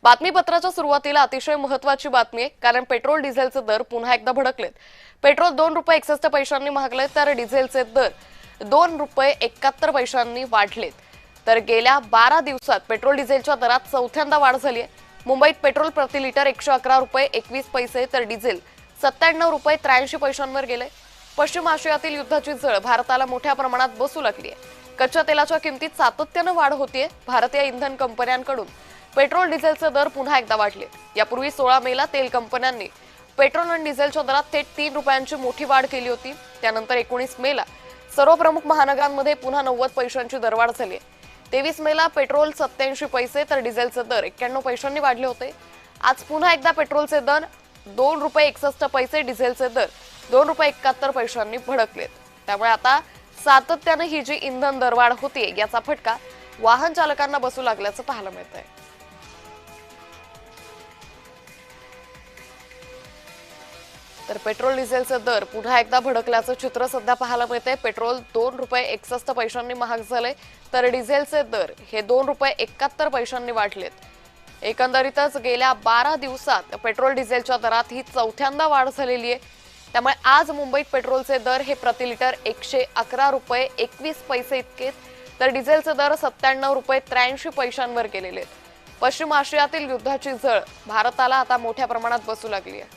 बातमीपत्राच्या सुरुवातीला अतिशय महत्त्वाची बातमी आहे, कारण पेट्रोल डिझेलचे दर पुन्हा एकदा भडकलेत। पेट्रोल ₹2.61 महागले तर डिझेलचे दर ₹2.71 वाढलेत। तर गेल्या 12 दिवसात पेट्रोल डिझेलच्या दरात चौथ्यांदा वाढ झाली आहे। मुंबईत पेट्रोल प्रति लिटर ₹111.21 तर डिझेल ₹97.83 गेले। पश्चिम आशियातील युद्धाची झळ भारताला मोठ्या प्रमाणात बसू लागली आहे। कच्च्या तेलाच्या किमतीत सातत्याने वाढ होतीये। भारतीय इंधन कंपन्यांकडून पेट्रोल डिझेलचे दर पुन्हा एकदा वाढले। यापूर्वी 16 मेला तेल कंपन्यांनी पेट्रोल आणि डिझेलच्या दरात थेट ₹3 मोठी वाढ केली होती। त्यानंतर 19 मेला सर्व प्रमुख महानगरांमध्ये पुन्हा 90 पैशांची दरवाढ झाली। 23 मेला पेट्रोल 87 पैसे तर डिझेलचे दर 91 पैशांनी वाढले होते। आज पुन्हा एकदा पेट्रोलचे दर ₹2.61, डिझेलचे दर ₹2.71 भडकलेत। त्यामुळे आता सातत्याने ही जी इंधन दरवाढ होतीये याचा फटका वाहन चालकांना बसू लागल्याचं पाहायला मिळतंय। तर पेट्रोल डिझेलचे दर पुन्हा एकदा भडकल्याचं चित्र सध्या पाहायला मिळतंय। पेट्रोल ₹2.61 महाग झाले तर डिझेलचे दर हे ₹2.71 वाढलेत। एकंदरीतच गेल्या 12 दिवसात पेट्रोल डिझेलच्या दरात ही चौथ्यांदा वाढ झालेली आहे। त्यामुळे आज मुंबईत पेट्रोलचे दर हे प्रति लिटर ₹111.21 इतके तर डिझेलचे दर ₹97.83 गेलेले आहेत। पश्चिम आशियातील युद्धाची झळ भारताला आता मोठ्या प्रमाणात बसू लागली आहे।